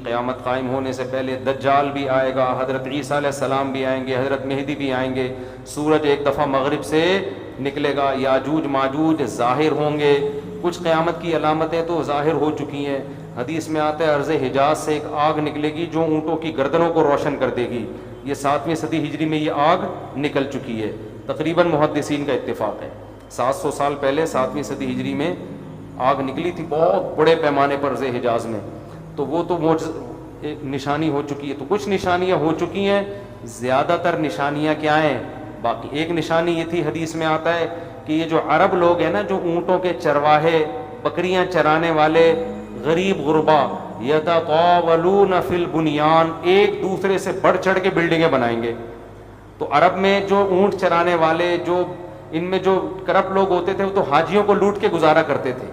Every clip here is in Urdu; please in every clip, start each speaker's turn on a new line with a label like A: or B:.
A: قیامت قائم ہونے سے پہلے دجال بھی آئے گا، حضرت عیسیٰ علیہ السلام بھی آئیں گے، حضرت مہدی بھی آئیں گے، سورج ایک دفعہ مغرب سے نکلے گا، یاجوج ماجوج ظاہر ہوں گے، کچھ قیامت کی علامتیں تو ظاہر ہو چکی ہیں۔ حدیث میں آتا ہے عرض حجاز سے ایک آگ نکلے گی جو اونٹوں کی گردنوں کو روشن کر دے گی، یہ 7ویں صدی ہجری میں یہ آگ نکل چکی ہے، تقریباً محدثین کا اتفاق ہے 700 سال پہلے 7ویں صدی ہجری میں آگ نکلی تھی بہت بڑے پیمانے پر عرض حجاز میں، تو وہ تو ایک نشانی ہو چکی ہے۔ تو کچھ نشانیاں ہو چکی ہیں، زیادہ تر نشانیاں کیا ہیں باقی۔ ایک نشانی یہ تھی، حدیث میں آتا ہے کہ یہ جو عرب لوگ ہیں نا، جو اونٹوں کے چرواہے، بکریاں چرانے والے غریب غربا، یتطاولون فی البنیان، ایک دوسرے سے بڑھ چڑھ کے بلڈنگیں بنائیں گے۔ تو عرب میں جو اونٹ چرانے والے، جو ان میں جو کرپٹ لوگ ہوتے تھے، وہ تو حاجیوں کو لوٹ کے گزارا کرتے تھے،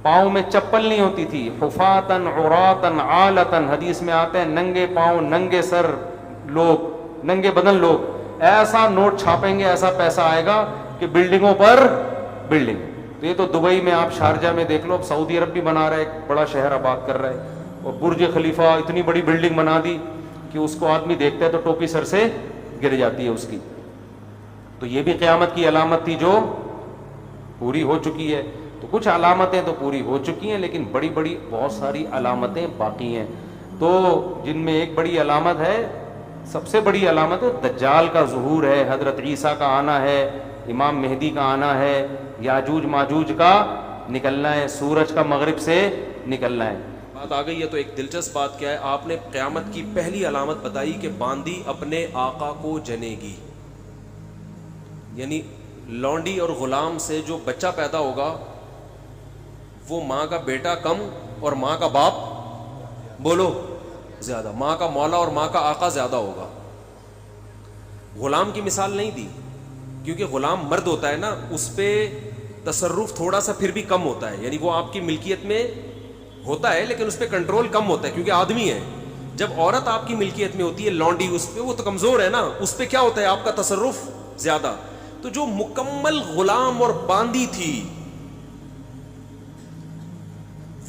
A: پاؤں میں چپل نہیں ہوتی تھی، حفاتن عراتن عالتن، حدیث میں آتے ہیں ننگے پاؤں ننگے سر لوگ، ننگے بدن لوگ، ایسا نوٹ چھاپیں گے، ایسا پیسہ آئے گا کہ بلڈنگوں پر بلڈنگ۔ تو یہ تو دبئی میں آپ شارجہ میں دیکھ لو، اب سعودی عرب بھی بنا رہا ہے، ایک بڑا شہر آباد کر رہا ہے، اور برج خلیفہ اتنی بڑی بلڈنگ بنا دی کہ اس کو آدمی دیکھتا ہے تو ٹوپی سر سے گر جاتی ہے اس کی۔ تو یہ بھی قیامت کی علامت تھی جو پوری ہو چکی ہے۔ تو کچھ علامتیں تو پوری ہو چکی ہیں، لیکن بڑی بڑی بہت ساری علامتیں باقی ہیں، تو جن میں ایک بڑی علامت ہے، سب سے بڑی علامت دجال کا ظہور ہے، حضرت عیسیٰ کا آنا ہے، امام مہدی کا آنا ہے، یاجوج ماجوج کا نکلنا ہے، سورج کا مغرب سے نکلنا ہے۔
B: بات آ گئی ہے تو ایک دلچسپ بات کیا ہے، آپ نے قیامت کی پہلی علامت بتائی کہ باندی اپنے آقا کو جنے گی، یعنی لونڈی اور غلام سے جو بچہ پیدا ہوگا وہ ماں کا بیٹا کم اور ماں کا باپ بولو زیادہ، ماں کا مولا اور ماں کا آقا زیادہ ہوگا۔ غلام کی مثال نہیں دی کیونکہ غلام مرد ہوتا ہے نا، اس پہ تصرف تھوڑا سا پھر بھی کم ہوتا ہے، یعنی وہ آپ کی ملکیت میں ہوتا ہے لیکن اس پہ کنٹرول کم ہوتا ہے کیونکہ آدمی ہے۔ جب عورت آپ کی ملکیت میں ہوتی ہے لونڈی، اس پہ وہ تو کمزور ہے نا، اس پہ کیا ہوتا ہے آپ کا تصرف زیادہ۔ تو جو مکمل غلام اور باندی تھی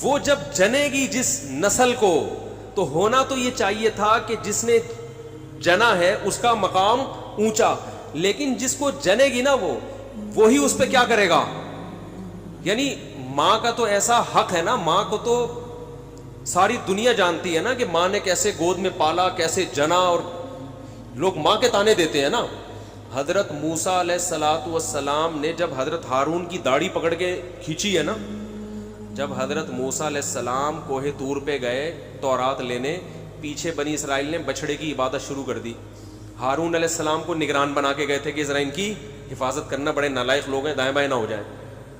B: وہ جب جنے گی جس نسل کو، تو ہونا تو یہ چاہیے تھا کہ جس نے جنا ہے اس کا مقام اونچا، لیکن جس کو جنے گی نا وہی اس پہ کیا کرے گا، یعنی ماں کا تو ایسا حق ہے نا، ماں کو تو ساری دنیا جانتی ہے نا کہ ماں نے کیسے گود میں پالا، کیسے جنا، اور لوگ ماں کے تانے دیتے ہیں نا۔ حضرت موسیٰ علیہ الصلوۃ والسلام نے جب حضرت ہارون کی داڑھی پکڑ کے کھینچی ہے نا، جب حضرت موسیٰ علیہ السلام کوہ طور پہ گئے تورات لینے، پیچھے بنی اسرائیل نے بچھڑے کی عبادت شروع کر دی، ہارون علیہ السلام کو نگران بنا کے گئے تھے کہ ذرا ان کی حفاظت کرنا، بڑے نالائق لوگ ہیں، دائیں بائیں نہ ہو جائے۔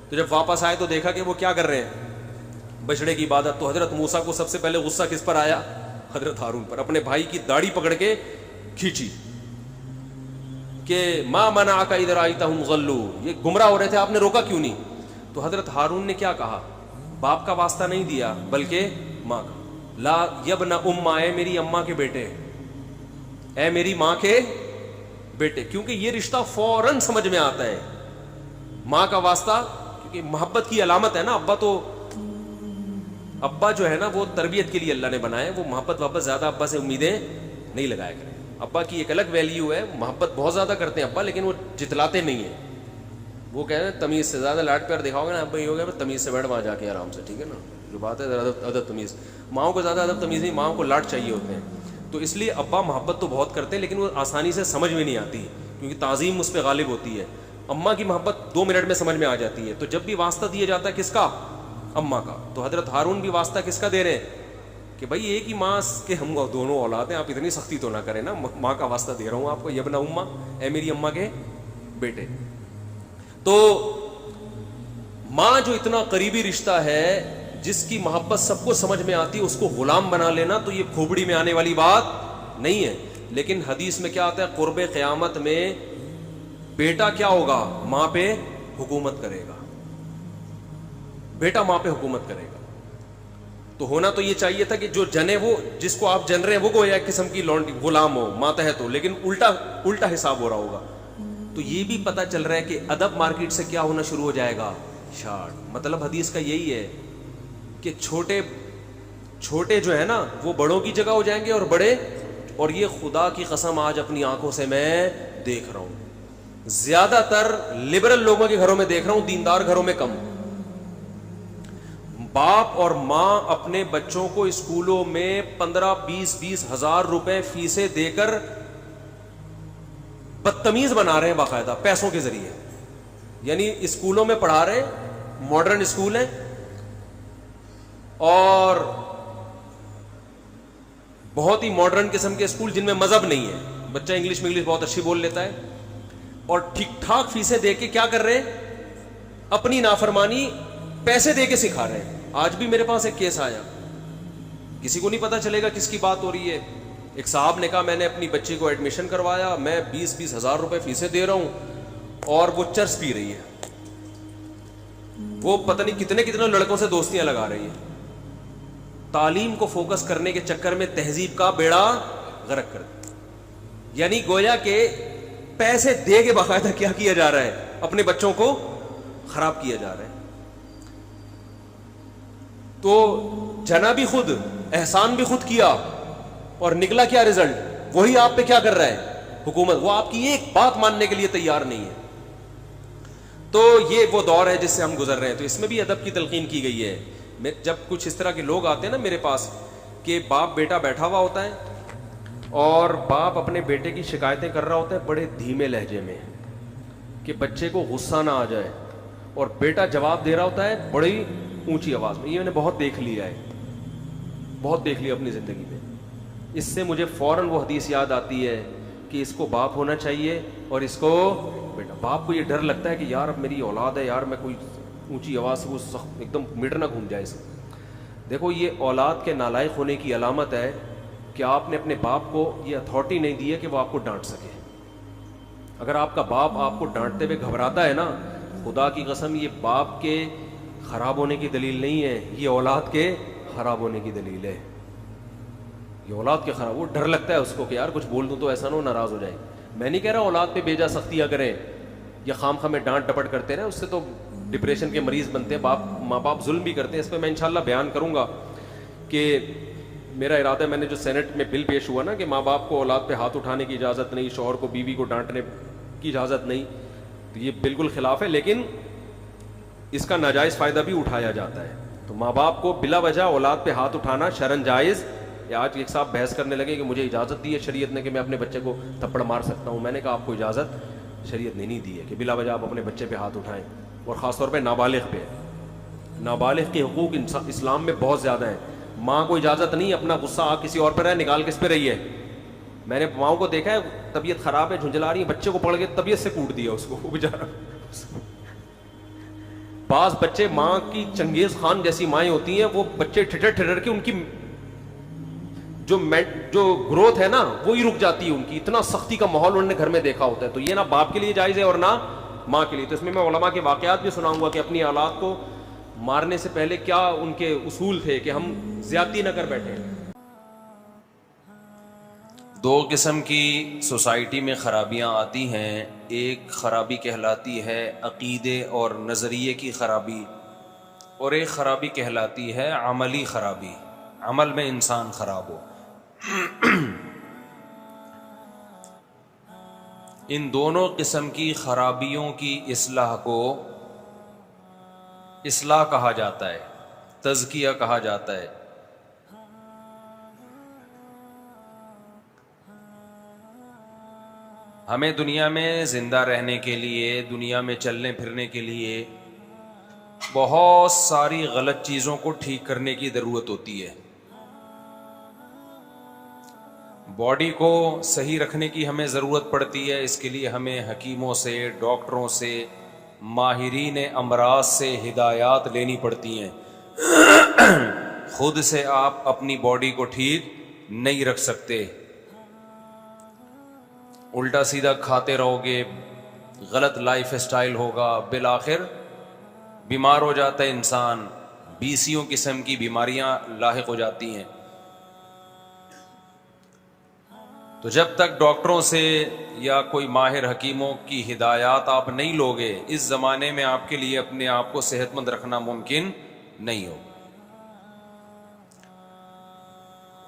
B: تو جب واپس آئے تو دیکھا کہ وہ کیا کر رہے ہیں، بچڑے کی عبادت۔ تو حضرت موسیٰ کو سب سے پہلے غصہ کس پر آیا؟ حضرت ہارون پر، اپنے بھائی کی داڑھی پکڑ کے کھینچی کہ ما منعک اذ رأیتہم ضلوا، یہ گمراہ ہو رہے تھے، آپ نے روکا کیوں نہیں؟ تو حضرت ہارون نے کیا کہا؟ باپ کا واسطہ نہیں دیا بلکہ ماں کا، لا یبن امہ، اے میری اماں کے بیٹے، اے میری ماں کے بیٹے، کیونکہ یہ رشتہ فوراً سمجھ میں آتا ہے، ماں کا واسطہ، کیونکہ محبت کی علامت ہے نا۔ ابا جو ہے نا وہ تربیت کے لیے اللہ نے بنایا، وہ محبت واپس زیادہ ابا سے امیدیں نہیں لگایا کریں۔ ابا کی ایک الگ ویلیو ہے، محبت بہت زیادہ کرتے ہیں ابا، لیکن وہ جتلاتے نہیں ہیں، وہ کہہ رہے ہیں تمیز سے زیادہ لاڈ پیار دکھاؤ گے نا ابا، یہ ہو گیا تمیز سے بیٹھ وہاں جا کے آرام سے، ٹھیک ہے نا، جو بات ہے ادب تمیز۔ ماؤں کو زیادہ ادب تمیز نہیں، ماؤں کو لاڈ چاہیے ہوتے ہیں، تو اس لیے ابا محبت تو بہت کرتے ہیں لیکن وہ آسانی سے سمجھ میں نہیں آتی کیونکہ تعظیم اس پہ غالب ہوتی ہے۔ اماں کی محبت 2 منٹ میں سمجھ میں آ جاتی ہے۔ تو جب بھی واسطہ دیا جاتا ہے کس کا؟ اماں کا۔ تو حضرت ہارون بھی واسطہ کس کا دے رہے ہیں کہ بھائی ایک ہی ماں کے ہم دونوں اولاد ہیں، آپ اتنی سختی تو نہ کریں نا، ماں کا واسطہ دے رہا ہوں آپ کو، یبن امہ، اے میری اماں کے بیٹے۔ تو ماں جو اتنا قریبی رشتہ ہے، جس کی محبت سب کو سمجھ میں آتی ہے، اس کو غلام بنا لینا تو یہ کھوپڑی میں آنے والی بات نہیں ہے۔ لیکن حدیث میں کیا آتا ہے، قرب قیامت میں بیٹا کیا ہوگا؟ ماں پہ حکومت کرے گا، بیٹا ماں پہ حکومت کرے گا۔ تو ہونا تو یہ چاہیے تھا کہ جو جنے، وہ جس کو آپ جن رہے ہیں وہ گویا ایک قسم کی غلام ہو، ماتحت ہو، لیکن الٹا حساب ہو رہا ہوگا۔ تو یہ بھی پتہ چل رہا ہے کہ ادب مارکیٹ سے کیا ہونا شروع ہو جائے گا، شارٹ۔ مطلب حدیث کا یہی ہے کہ چھوٹے چھوٹے جو ہے نا وہ بڑوں کی جگہ ہو جائیں گے اور بڑے, اور یہ خدا کی قسم آج اپنی آنکھوں سے میں دیکھ رہا ہوں, زیادہ تر لبرل لوگوں کے گھروں میں دیکھ رہا ہوں, دیندار گھروں میں کم. باپ اور ماں اپنے بچوں کو اسکولوں میں 15-20 ہزار روپے فیسیں دے کر بدتمیز بنا رہے ہیں باقاعدہ پیسوں کے ذریعے. یعنی اسکولوں میں پڑھا رہے ہیں, ماڈرن اسکول ہیں, اور بہت ہی ماڈرن قسم کے اسکول جن میں مذہب نہیں ہے, بچہ انگلش بہت اچھی بول لیتا ہے, اور ٹھیک ٹھاک فیسیں دے کے کیا کر رہے ہیں, اپنی نافرمانی پیسے دے کے سکھا رہے ہیں. آج بھی میرے پاس ایک کیس آیا, کسی کو نہیں پتا چلے گا کس کی بات ہو رہی ہے. ایک صاحب نے کہا میں نے اپنی بچی کو ایڈمیشن کروایا, میں 20 ہزار روپے فیسیں دے رہا ہوں, اور وہ چرس پی رہی ہے, وہ پتہ نہیں کتنے لڑکوں سے دوستیاں لگا رہی ہے. تعلیم کو فوکس کرنے کے چکر میں تہذیب کا بیڑا غرق کر دیا. یعنی گویا کہ پیسے دے کے باقاعدہ کیا کیا جا رہا ہے, اپنے بچوں کو خراب کیا جا رہا ہے. تو جنا بھی خود, احسان بھی خود کیا, اور نکلا کیا رزلٹ, وہی آپ پہ کیا کر رہا ہے حکومت, وہ آپ کی ایک بات ماننے کے لیے تیار نہیں ہے. تو یہ وہ دور ہے جس سے ہم گزر رہے ہیں. تو اس میں بھی ادب کی تلقین کی گئی ہے. جب کچھ اس طرح کے لوگ آتے ہیں نا میرے پاس, کہ باپ بیٹا بیٹھا ہوا ہوتا ہے اور باپ اپنے بیٹے کی شکایتیں کر رہا ہوتا ہے بڑے دھیمے لہجے میں کہ بچے کو غصہ نہ آ جائے, اور بیٹا جواب دے رہا ہوتا ہے بڑی اونچی آواز میں. یہ میں نے بہت دیکھ لیا ہے, بہت دیکھ لیا اپنی زندگی میں. اس سے مجھے فوراً وہ حدیث یاد آتی ہے کہ اس کو باپ ہونا چاہیے اور اس کو بیٹا. باپ کو یہ ڈر لگتا ہے کہ یار اب میری اولاد ہے, یار میں کوئی اونچی آواز سے وہ سخت ایک دم میٹر نہ گھوم جائے اس. دیکھو یہ اولاد کے نالائق ہونے کی علامت ہے کہ آپ نے اپنے باپ کو یہ اتھارٹی نہیں دی ہے کہ وہ آپ کو ڈانٹ سکے. اگر آپ کا باپ آپ کو ڈانٹتے ہوئے گھبراتا ہے نا, خدا کی قسم یہ باپ کے خراب ہونے کی دلیل نہیں ہے, یہ اولاد کے خراب ہونے کی دلیل ہے. یہ اولاد کے خراب, وہ ڈر لگتا ہے اس کو کہ یار کچھ بول دوں تو ایسا نہ ہو ناراض ہو جائے. میں نہیں کہہ رہا اولاد پہ بیجا سختیاں کریں یا خام خواہ میں ڈانٹ ڈپٹ کرتے رہیں, اس سے تو ڈپریشن کے مریض بنتے ہیں. ماں باپ ظلم بھی کرتے ہیں. اس پہ میں انشاءاللہ بیان کروں گا کہ میرا ارادہ ہے, میں نے جو سینٹ میں بل پیش ہوا نا کہ ماں باپ کو اولاد پہ ہاتھ اٹھانے کی اجازت نہیں, شوہر کو بیوی کو ڈانٹنے کی اجازت نہیں, تو یہ بالکل خلاف ہے, لیکن اس کا ناجائز فائدہ بھی اٹھایا جاتا ہے. تو ماں باپ کو بلا وجہ اولاد پہ ہاتھ اٹھانا شرعاً جائز. آج ایک صاحب بحث کرنے لگے کہ مجھے اجازت دی ہے شریعت نے کہ میں اپنے بچے کو تھپڑ مار سکتا ہوں. میں نے کہا آپ کو اجازت شریعت نے نہیں دی ہے کہ بلا وجہ آپ اپنے بچے پہ ہاتھ اٹھائیں, اور خاص طور پہ نابالغ پہ. نابالغ کے حقوق اسلام میں بہت زیادہ ہیں. ماں کو اجازت نہیں اپنا غصہ آ کسی اور پہ رہے, نکال کس پہ رہی ہے. میں نے ماؤں کو دیکھا ہے طبیعت خراب ہے, جھنجھلا رہی ہے, بچے کو پکڑ کے طبیعت سے کوٹ دیا اس کو, وہ بیچارہ. بعض بچے ماں کی چنگیز خان جیسی مائیں ہوتی ہیں, وہ بچے ٹھٹر کے ان کی جو گروتھ ہے نا وہی رک جاتی ہے ان کی. اتنا سختی کا ماحول انہوں نے گھر میں دیکھا ہوتا ہے. تو یہ نہ باپ کے لیے جائز ہے اور نہ ماں کے لیے. تو اس میں علماء کے واقعات بھی سناؤں گا کہ اپنی اولاد کو مارنے سے پہلے کیا ان کے اصول تھے کہ ہم زیادتی نہ کر بیٹھیں.
C: دو قسم کی سوسائٹی میں خرابیاں آتی ہیں. ایک خرابی کہلاتی ہے عقیدے اور نظریے کی خرابی, اور ایک خرابی کہلاتی ہے عملی خرابی, عمل میں انسان خراب ہو. ان دونوں قسم کی خرابیوں کی اصلاح کو اصلاح کہا جاتا ہے, تزکیہ کہا جاتا ہے. ہمیں دنیا میں زندہ رہنے کے لیے, دنیا میں چلنے پھرنے کے لیے بہت ساری غلط چیزوں کو ٹھیک کرنے کی ضرورت ہوتی ہے. باڈی کو صحیح رکھنے کی ہمیں ضرورت پڑتی ہے. اس کے لیے ہمیں حکیموں سے, ڈاکٹروں سے, ماہرین امراض سے ہدایات لینی پڑتی ہیں. خود سے آپ اپنی باڈی کو ٹھیک نہیں رکھ سکتے. الٹا سیدھا کھاتے رہو گے, غلط لائف اسٹائل ہوگا, بالآخر بیمار ہو جاتا ہے انسان. 20 قسم کی بیماریاں لاحق ہو جاتی ہیں. تو جب تک ڈاکٹروں سے یا کوئی ماہر حکیموں کی ہدایات آپ نہیں لوگے, اس زمانے میں آپ کے لیے اپنے آپ کو صحت مند رکھنا ممکن نہیں ہوگا.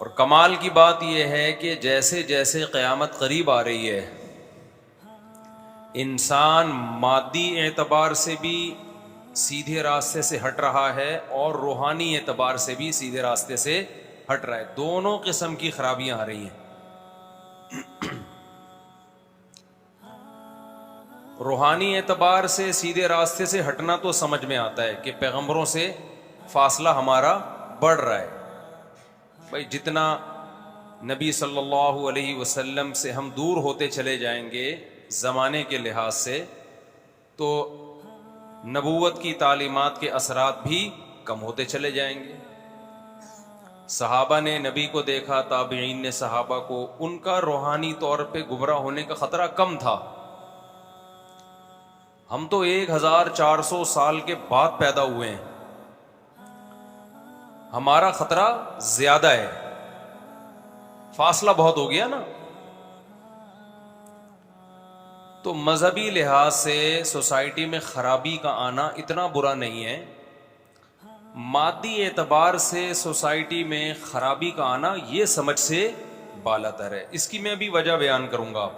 C: اور کمال کی بات یہ ہے کہ جیسے جیسے قیامت قریب آ رہی ہے، انسان مادی اعتبار سے بھی سیدھے راستے سے ہٹ رہا ہے اور روحانی اعتبار سے بھی سیدھے راستے سے ہٹ رہا ہے. دونوں قسم کی خرابیاں آ رہی ہیں. روحانی اعتبار سے سیدھے راستے سے ہٹنا تو سمجھ میں آتا ہے کہ پیغمبروں سے فاصلہ ہمارا بڑھ رہا ہے. بھائی جتنا نبی صلی اللہ علیہ وسلم سے ہم دور ہوتے چلے جائیں گے زمانے کے لحاظ سے، تو نبوت کی تعلیمات کے اثرات بھی کم ہوتے چلے جائیں گے. صحابہ نے نبی کو دیکھا، تابعین نے صحابہ کو، ان کا روحانی طور پہ گمراہ ہونے کا خطرہ کم تھا. ہم تو 1400 سال کے بعد پیدا ہوئے ہیں، ہمارا خطرہ زیادہ ہے، فاصلہ بہت ہو گیا نا. تو مذہبی لحاظ سے سوسائٹی میں خرابی کا آنا اتنا برا نہیں ہے. مادی اعتبار سے سوسائٹی میں خرابی کا آنا یہ سمجھ سے بالاتر ہے. اس کی میں بھی وجہ بیان کروں گا.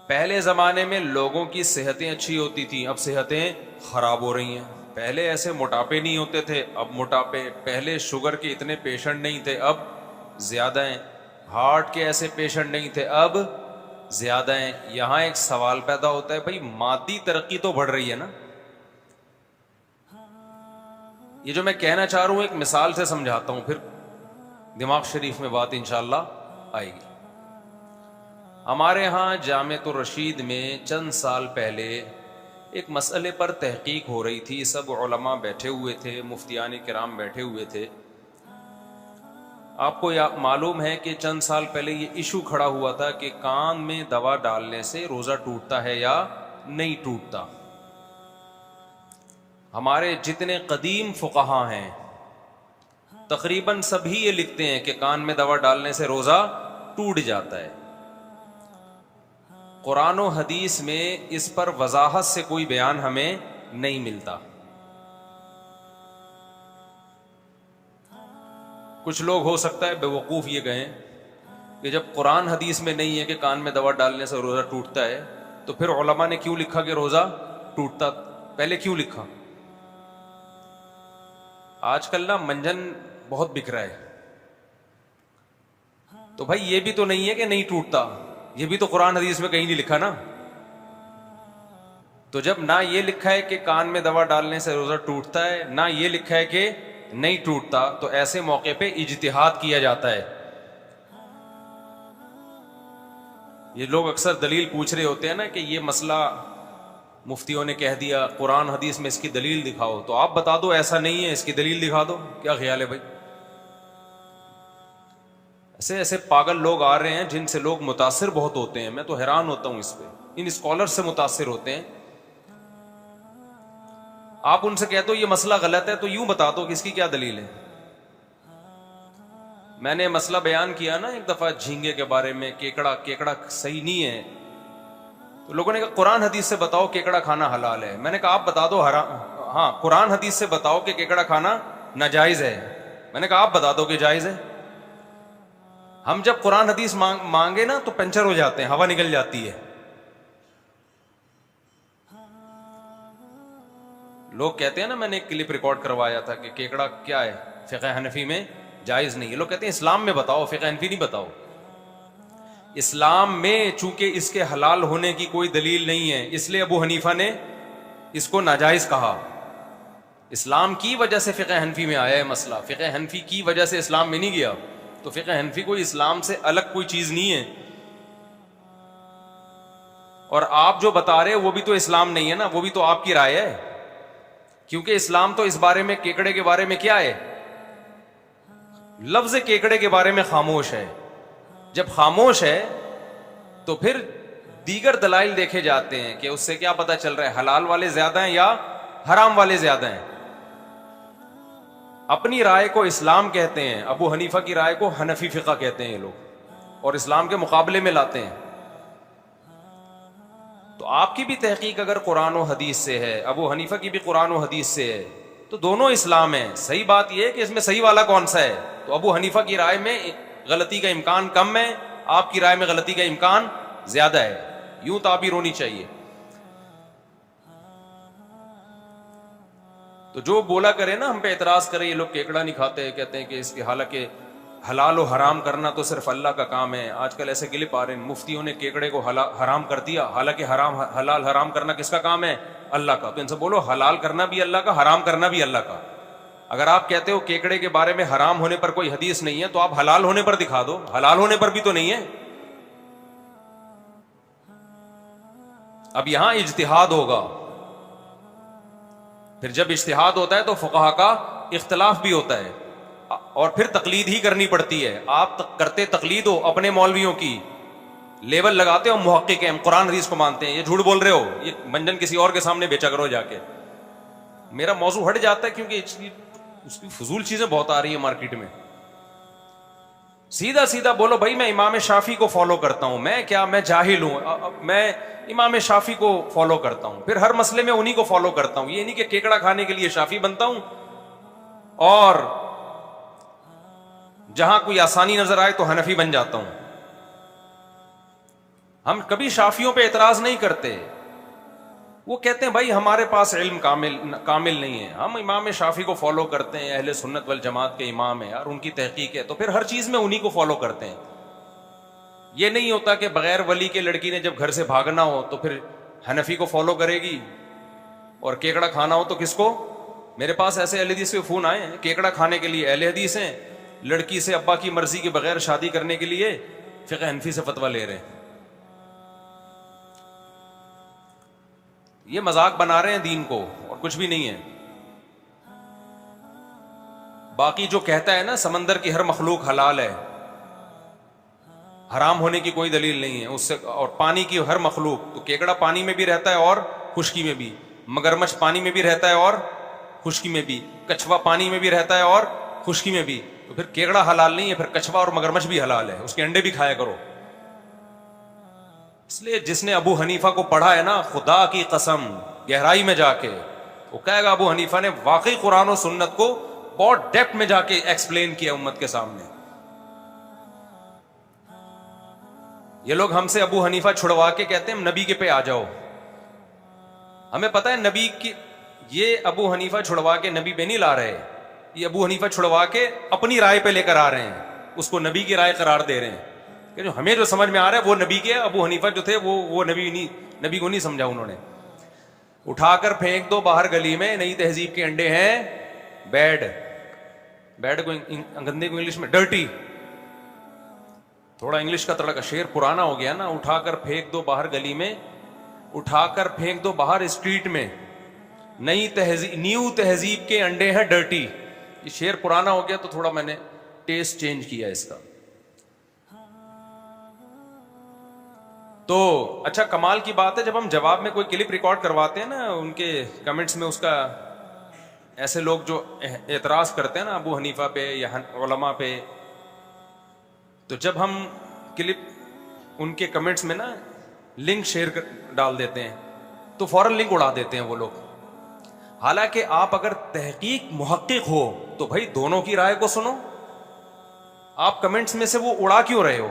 C: پہلے زمانے میں لوگوں کی صحتیں اچھی ہوتی تھیں، اب صحتیں خراب ہو رہی ہیں. پہلے ایسے موٹاپے نہیں ہوتے تھے، اب موٹاپے. پہلے شوگر کے اتنے پیشنٹ نہیں تھے، اب زیادہ ہیں. ہارٹ کے ایسے پیشنٹ نہیں تھے، اب زیادہ ہیں. یہاں ایک سوال پیدا ہوتا ہے، بھائی مادی ترقی تو بڑھ رہی ہے نا. یہ جو میں کہنا چاہ رہا ہوں ایک مثال سے سمجھاتا ہوں، پھر دماغ شریف میں بات انشاءاللہ آئے گی. ہمارے ہاں جامعۃ الرشید میں چند سال پہلے ایک مسئلے پر تحقیق ہو رہی تھی. سب علماء بیٹھے ہوئے تھے، مفتیان کرام بیٹھے ہوئے تھے. آپ کو معلوم ہے کہ چند سال پہلے یہ ایشو کھڑا ہوا تھا کہ کان میں دوا ڈالنے سے روزہ ٹوٹتا ہے یا نہیں ٹوٹتا. ہمارے جتنے قدیم فقہا ہیں تقریباً سبھی یہ لکھتے ہیں کہ کان میں دوا ڈالنے سے روزہ ٹوٹ جاتا ہے. قرآن و حدیث میں اس پر وضاحت سے کوئی بیان ہمیں نہیں ملتا. کچھ لوگ ہو سکتا ہے بے وقوف یہ کہیں کہ جب قرآن حدیث میں نہیں ہے کہ کان میں دوا ڈالنے سے روزہ ٹوٹتا ہے تو پھر علماء نے کیوں لکھا کہ روزہ ٹوٹتا؟ پہلے کیوں لکھا؟ آج کل نا منجن بہت بک رہا ہے. تو بھائی یہ بھی تو نہیں ہے کہ نہیں ٹوٹتا، یہ بھی تو قرآن حدیث میں کہیں نہیں لکھا نا. تو جب نہ یہ لکھا ہے کہ کان میں دوا ڈالنے سے روزہ ٹوٹتا ہے، نہ یہ لکھا ہے کہ نہیں ٹوٹتا، تو ایسے موقع پہ اجتہاد کیا جاتا ہے. یہ لوگ اکثر دلیل پوچھ رہے ہوتے ہیں نا کہ یہ مسئلہ مفتیوں نے کہہ دیا، قرآن حدیث میں اس کی دلیل دکھاؤ. تو آپ بتا دو ایسا نہیں ہے، اس کی دلیل دکھا دو. کیا خیال ہے بھائی؟ ایسے پاگل لوگ آ رہے ہیں جن سے لوگ متاثر بہت ہوتے ہیں. میں تو حیران ہوتا ہوں اس پہ، ان اسکالر سے متاثر ہوتے ہیں. آپ ان سے کہتے ہو یہ مسئلہ غلط ہے تو یوں بتا دو کہ اس کی کیا دلیل ہے. میں نے مسئلہ بیان کیا نا ایک دفعہ جھینگے کے بارے میں، کیکڑا صحیح نہیں ہے. تو لوگوں نے کہا قرآن حدیث سے بتاؤ کیکڑا کھانا حلال ہے. میں نے کہا آپ بتا دو ہاں قرآن حدیث سے بتاؤ کہ کیکڑا کھانا ناجائز ہے. میں نے کہا آپ بتا دو کہ جائز ہے. ہم جب قرآن حدیث مانگے نا تو پنچر ہو جاتے ہیں، ہوا نکل جاتی ہے. لوگ کہتے ہیں نا، میں نے ایک کلپ ریکارڈ کروایا تھا کہ کیکڑا کیا ہے، فقہ حنفی میں جائز نہیں ہے. لوگ کہتے ہیں اسلام میں بتاؤ، فقہ حنفی نہیں بتاؤ. اسلام میں چونکہ اس کے حلال ہونے کی کوئی دلیل نہیں ہے، اس لیے ابو حنیفہ نے اس کو ناجائز کہا. اسلام کی وجہ سے فقہ حنفی میں آیا ہے مسئلہ، فقہ حنفی کی وجہ سے اسلام میں نہیں گیا. تو فقہ حنفی کوئی اسلام سے الگ کوئی چیز نہیں ہے. اور آپ جو بتا رہے وہ بھی تو اسلام نہیں ہے نا، وہ بھی تو آپ کی رائے ہے. کیونکہ اسلام تو اس بارے میں، کیکڑے کے بارے میں کیا ہے، لفظ کیکڑے کے بارے میں خاموش ہے. جب خاموش ہے تو پھر دیگر دلائل دیکھے جاتے ہیں کہ اس سے کیا پتہ چل رہا ہے حلال والے زیادہ ہیں یا حرام والے زیادہ ہیں. اپنی رائے کو اسلام کہتے ہیں، ابو حنیفہ کی رائے کو حنفی فقہ کہتے ہیں یہ لوگ، اور اسلام کے مقابلے میں لاتے ہیں. تو آپ کی بھی تحقیق اگر قرآن و حدیث سے ہے، ابو حنیفہ کی بھی قرآن و حدیث سے ہے، تو دونوں اسلام ہیں. صحیح بات یہ ہے کہ اس میں صحیح والا کون سا ہے. تو ابو حنیفہ کی رائے میں غلطی کا امکان کم ہے, آپ کی رائے میں غلطی کا امکان زیادہ ہے. یوں تعبیر ہونی چاہیے. تو جو بولا کرے نا, ہم پہ اعتراض کرے یہ لوگ کیکڑا نہیں کھاتے, کہتے ہیں کہ اس کے حالانکہ حلال و حرام کرنا تو صرف اللہ کا کام ہے. آج کل ایسے کلپ آ رہے ہیں, مفتیوں نے کیکڑے کو حرام کر دیا, حالانکہ حلال حرام کرنا کس کا کام ہے؟ اللہ کا. تو ان سے بولو حلال کرنا بھی اللہ کا, حرام کرنا بھی اللہ کا. اگر آپ کہتے ہو کیکڑے کے بارے میں حرام ہونے پر کوئی حدیث نہیں ہے, تو آپ حلال ہونے پر دکھا دو, حلال ہونے پر بھی تو نہیں ہے. اب یہاں اجتہاد ہوگا, پھر جب اجتہاد ہوتا ہے تو فقہا کا اختلاف بھی ہوتا ہے, اور پھر تقلید ہی کرنی پڑتی ہے. آپ کرتے تقلید ہو اپنے مولویوں کی, لیبل لگاتے ہو محقق ہیں, قرآن حدیث کو مانتے ہیں, یہ جھوٹ بول رہے ہو, یہ منجن کسی اور کے سامنے بیچا کرو جا کے. میرا موضوع ہٹ جاتا ہے کیونکہ اس کی فضول چیزیں بہت آ رہی ہیں مارکیٹ میں. سیدھا سیدھا بولو بھائی میں امام شافعی کو فالو کرتا ہوں. میں کیا, میں جاہل ہوں, میں امام شافعی کو فالو کرتا ہوں, پھر ہر مسئلے میں انہی کو فالو کرتا ہوں. یہ نہیں کہ کیکڑا کھانے کے لیے شافعی بنتا ہوں اور جہاں کوئی آسانی نظر آئے تو حنفی بن جاتا ہوں. ہم کبھی شافعیوں پہ اعتراض نہیں کرتے. وہ کہتے ہیں بھائی ہمارے پاس علم کامل نہیں ہے, ہم امام شافعی کو فالو کرتے ہیں, اہل سنت والجماعت کے امام ہیں اور ان کی تحقیق ہے, تو پھر ہر چیز میں انہی کو فالو کرتے ہیں. یہ نہیں ہوتا کہ بغیر ولی کے لڑکی نے جب گھر سے بھاگنا ہو تو پھر حنفی کو فالو کرے گی, اور کیکڑا کھانا ہو تو کس کو. میرے پاس ایسے اہل حدیث کے فون آئے ہیں, کیکڑا کھانے کے لیے اہل حدیث ہیں, لڑکی سے ابا کی مرضی کے بغیر شادی کرنے کے لیے فقہ حنفی سے فتویٰ لے رہے ہیں. یہ مذاق بنا رہے ہیں دین کو, اور کچھ بھی نہیں ہے. باقی جو کہتا ہے نا سمندر کی ہر مخلوق حلال ہے, حرام ہونے کی کوئی دلیل نہیں ہے اس سے. اور پانی کی ہر مخلوق, تو کیکڑا پانی میں بھی رہتا ہے اور خشکی میں بھی, مگرمچھ پانی میں بھی رہتا ہے اور خشکی میں بھی, کچھوا پانی میں بھی رہتا ہے اور خشکی میں بھی. تو پھر کیکڑا حلال نہیں ہے, پھر کچھوا اور مگرمچھ بھی حلال ہے, اس کے انڈے بھی کھایا کرو. اس لیے جس نے ابو حنیفہ کو پڑھا ہے نا, خدا کی قسم گہرائی میں جا کے وہ کہے گا ابو حنیفہ نے واقعی قرآن و سنت کو بہت ڈیپتھ میں جا کے ایکسپلین کیا امت کے سامنے. یہ لوگ ہم سے ابو حنیفہ چھڑوا کے کہتے ہیں نبی کے پہ آ جاؤ. ہمیں پتہ ہے نبی کی, یہ ابو حنیفہ چھڑوا کے نبی پہ نہیں لا رہے, یہ ابو حنیفہ چھڑوا کے اپنی رائے پہ لے کر آ رہے ہیں, اس کو نبی کی رائے قرار دے رہے ہیں. کہ جو ہمیں جو سمجھ میں آ رہا ہے وہ نبی کے, ابو حنیفہ جو تھے وہ نبی کو نہیں سمجھا انہوں نے. اٹھا کر پھینک دو باہر گلی میں, نئی تہذیب کے انڈے ہیں بیڈ کو گندے کو انگلش میں ڈرٹی, تھوڑا انگلش کا تڑکا, شعر پرانا ہو گیا نا. اٹھا کر پھینک دو باہر گلی میں, اٹھا کر پھینک دو باہر اسٹریٹ میں, نیو تہذیب کے انڈے ہیں ڈرٹی. یہ شعر پرانا ہو گیا تو تھوڑا میں نے ٹیسٹ چینج کیا اس کا. تو اچھا کمال کی بات ہے, جب ہم جواب میں کوئی کلپ ریکارڈ کرواتے ہیں نا ان کے کمنٹس میں, اس کا ایسے لوگ جو اعتراض کرتے ہیں نا ابو حنیفہ پہ یا علماء پہ, تو جب ہم کلپ ان کے کمنٹس میں نا لنک شیئر ڈال دیتے ہیں تو فوراً لنک اڑا دیتے ہیں وہ لوگ. حالانکہ آپ اگر تحقیق محقق ہو تو بھائی دونوں کی رائے کو سنو. آپ کمنٹس میں سے وہ اڑا کیوں رہے ہو؟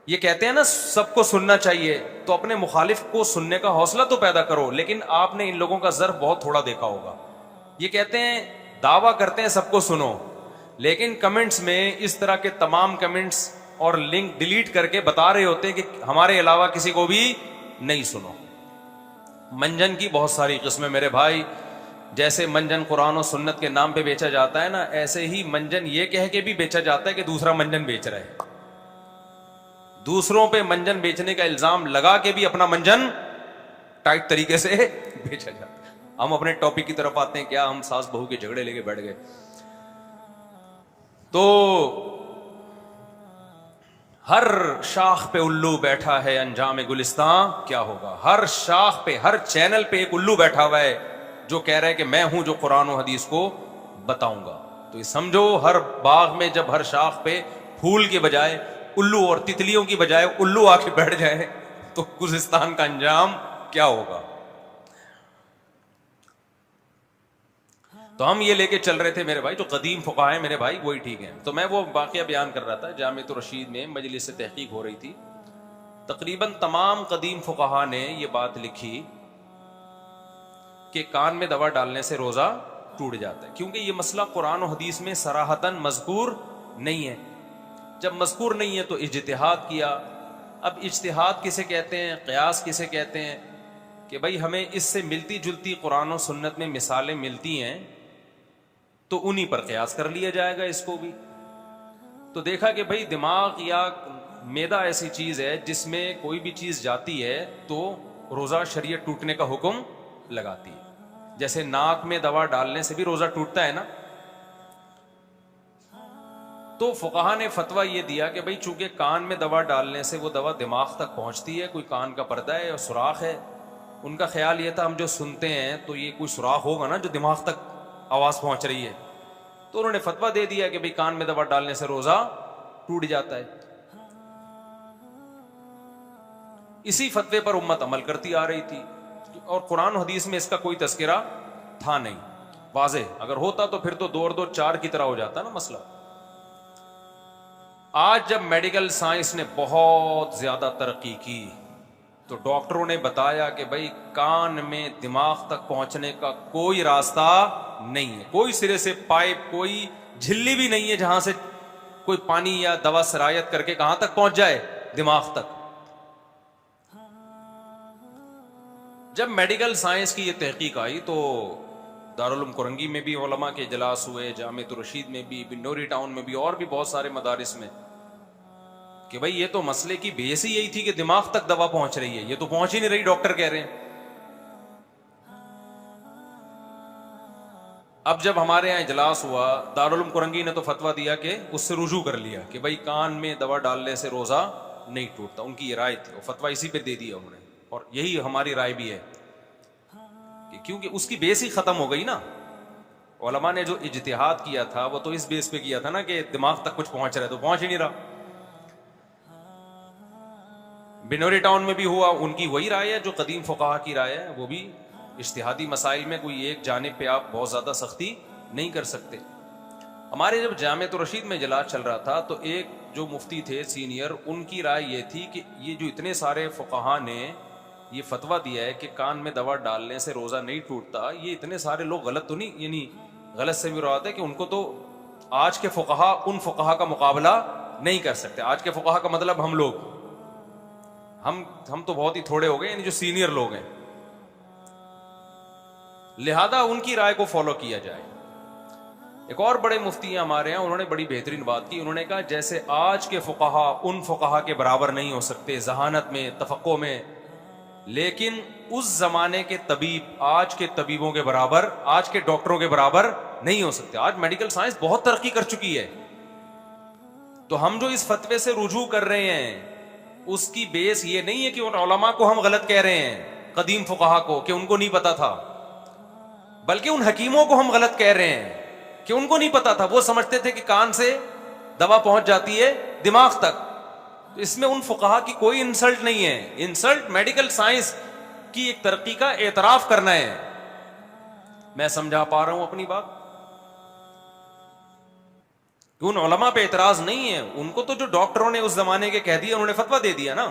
C: یہ کہتے ہیں نا سب کو سننا چاہیے, تو اپنے مخالف کو سننے کا حوصلہ تو پیدا کرو. لیکن آپ نے ان لوگوں کا ظرف بہت تھوڑا دیکھا ہوگا. یہ کہتے ہیں دعویٰ کرتے ہیں سب کو سنو, لیکن کمنٹس میں اس طرح کے تمام کمنٹس اور لنک ڈیلیٹ کر کے بتا رہے ہوتے ہیں کہ ہمارے علاوہ کسی کو بھی نہیں سنو. منجن کی بہت ساری قسمیں میرے بھائی, جیسے منجن قرآن و سنت کے نام پہ بیچا جاتا ہے نا, ایسے ہی منجن یہ کہہ کے بھی بیچا جاتا ہے کہ دوسرا منجن بیچ رہا ہے. دوسروں پہ منجن بیچنے کا الزام لگا کے بھی اپنا منجن ٹائٹ طریقے سے بیچا جاتا ہے. ہم اپنے ٹاپک کی طرف آتے ہیں, کیا ہم ساس بہو کے جھگڑے لے کے بیٹھ گئے. تو ہر شاخ پہ الو بیٹھا ہے, انجام گلستان کیا ہوگا. ہر شاخ پہ, ہر چینل پہ ایک الو بیٹھا ہوا ہے جو کہہ رہا ہے کہ میں ہوں جو قرآن و حدیث کو بتاؤں گا. تو یہ سمجھو ہر باغ میں جب ہر شاخ پہ پھول کے بجائے الو اور تتلیوں کی بجائے الو آ کے بیٹھ جائے تو گلستان کا انجام کیا ہوگا. تو ہم یہ لے کے چل رہے تھے میرے بھائی، جو قدیم فقہا ہیں میرے بھائی وہی ٹھیک ہیں. تو میں وہ واقعہ بیان کر رہا تھا، جامعۃ الرشید میں مجلس سے تحقیق ہو رہی تھی، تقریباً تمام قدیم فقہا نے یہ بات لکھی کہ کان میں دوا ڈالنے سے روزہ ٹوٹ جاتا ہے، کیونکہ یہ مسئلہ قرآن و حدیث میں صراحتاً مذکور نہیں ہے. جب مذکور نہیں ہے تو اجتہاد کیا. اب اجتہاد کسے کہتے ہیں، قیاس کسے کہتے ہیں، کہ بھائی ہمیں اس سے ملتی جلتی قرآن و سنت میں مثالیں ملتی ہیں تو انہی پر قیاس کر لیا جائے گا اس کو بھی. تو دیکھا کہ بھائی دماغ یا معدہ ایسی چیز ہے جس میں کوئی بھی چیز جاتی ہے تو روزہ شریعت ٹوٹنے کا حکم لگاتی ہے. جیسے ناک میں دوا ڈالنے سے بھی روزہ ٹوٹتا ہے نا. تو فقہا نے فتویٰ یہ دیا کہ بھئی چونکہ کان میں دوا ڈالنے سے وہ دوا دماغ تک پہنچتی ہے، کوئی کان کا پردہ ہے اور سوراخ ہے. ان کا خیال یہ تھا ہم جو سنتے ہیں تو یہ کوئی سوراخ ہوگا نا جو دماغ تک آواز پہنچ رہی ہے. تو انہوں نے فتویٰ دے دیا کہ بھئی کان میں دوا ڈالنے سے روزہ ٹوٹ جاتا ہے. اسی فتوے پر امت عمل کرتی آ رہی تھی، اور قرآن و حدیث میں اس کا کوئی تذکرہ تھا نہیں واضح. اگر ہوتا تو پھر تو 2 اور 2 4 کی طرح ہو جاتا نا مسئلہ. آج جب میڈیکل سائنس نے بہت زیادہ ترقی کی تو ڈاکٹروں نے بتایا کہ بھائی کان میں دماغ تک پہنچنے کا کوئی راستہ نہیں ہے، کوئی سرے سے پائپ، کوئی جھلی بھی نہیں ہے جہاں سے کوئی پانی یا دوا سرایت کر کے کہاں تک پہنچ جائے، دماغ تک. جب میڈیکل سائنس کی یہ تحقیق آئی تو دارالعلوم کرنگی میں بھی علماء کے اجلاس ہوئے، جامعۃ الرشید میں بھی، بنوری ٹاؤن میں بھی، اور بھی بہت سارے مدارس میں، کہ بھئی یہ تو مسئلے کی بیس ہی یہی تھی کہ دماغ تک دوا پہنچ رہی ہے، یہ تو پہنچ ہی نہیں رہی، ڈاکٹر کہہ رہے ہیں. اب جب ہمارے یہاں اجلاس ہوا، دارالعلوم کرنگی نے تو فتویٰ دیا کہ اس سے رجوع کر لیا کہ بھئی کان میں دوا ڈالنے سے روزہ نہیں ٹوٹتا. ان کی یہ رائے تھی، وہ فتویٰ اسی پہ دے دیا انہوں نے، اور یہی ہماری رائے بھی ہے کہ کیونکہ اس کی بیس ہی ختم ہو گئی نا. علماء نے جو اجتہاد کیا تھا وہ تو اس بیس پہ کیا تھا نا کہ دماغ تک کچھ پہنچ رہا ہے، تو پہنچ ہی نہیں رہا. بنوری ٹاؤن میں بھی ہوا، ان کی وہی رائے ہے جو قدیم فقہا کی رائے ہے. وہ بھی اجتہادی مسائل میں کوئی ایک جانب پہ آپ بہت زیادہ سختی نہیں کر سکتے. ہمارے جب جامعۃ الرشید میں اجلاس چل رہا تھا تو ایک جو مفتی تھے سینئر، ان کی رائے یہ تھی کہ یہ جو اتنے سارے فقہا نے یہ فتویٰ دیا ہے کہ کان میں دوا ڈالنے سے روزہ نہیں ٹوٹتا، یہ اتنے سارے لوگ غلط تو نہیں، یعنی غلط سے بھی مراد ہے کہ ان کو تو آج کے فقہا ان فقہا کا مقابلہ نہیں کر سکتے. آج کے فقہا کا مطلب ہم لوگ، ہم تو بہت ہی تھوڑے ہو گئے، یعنی جو سینئر لوگ ہیں، لہذا ان کی رائے کو فالو کیا جائے. ایک اور بڑے مفتی ہیں ہمارے یہاں، انہوں نے بڑی بہترین بات کی. انہوں نے کہا جیسے آج کے فقہا ان فقہا کے برابر نہیں ہو سکتے ذہانت میں، تفقہ میں، لیکن اس زمانے کے طبیب آج کے طبیبوں کے برابر، آج کے ڈاکٹروں کے برابر نہیں ہو سکتے. آج میڈیکل سائنس بہت ترقی کر چکی ہے. تو ہم جو اس فتوے سے رجوع کر رہے ہیں اس کی بیس یہ نہیں ہے کہ ان علماء کو ہم غلط کہہ رہے ہیں، قدیم فقہا کو، کہ ان کو نہیں پتا تھا، بلکہ ان حکیموں کو ہم غلط کہہ رہے ہیں کہ ان کو نہیں پتا تھا. وہ سمجھتے تھے کہ کان سے دوا پہنچ جاتی ہے دماغ تک. تو اس میں ان فقہا کی کوئی انسلٹ نہیں ہے. انسلٹ میڈیکل سائنس کی ایک ترقی کا اعتراف کرنا ہے. میں سمجھا پا رہا ہوں اپنی بات؟ ان علماء پہ اعتراض نہیں ہے، ان کو تو جو ڈاکٹروں نے اس زمانے کے کہہ دیا انہوں نے فتویٰ دے دیا نا.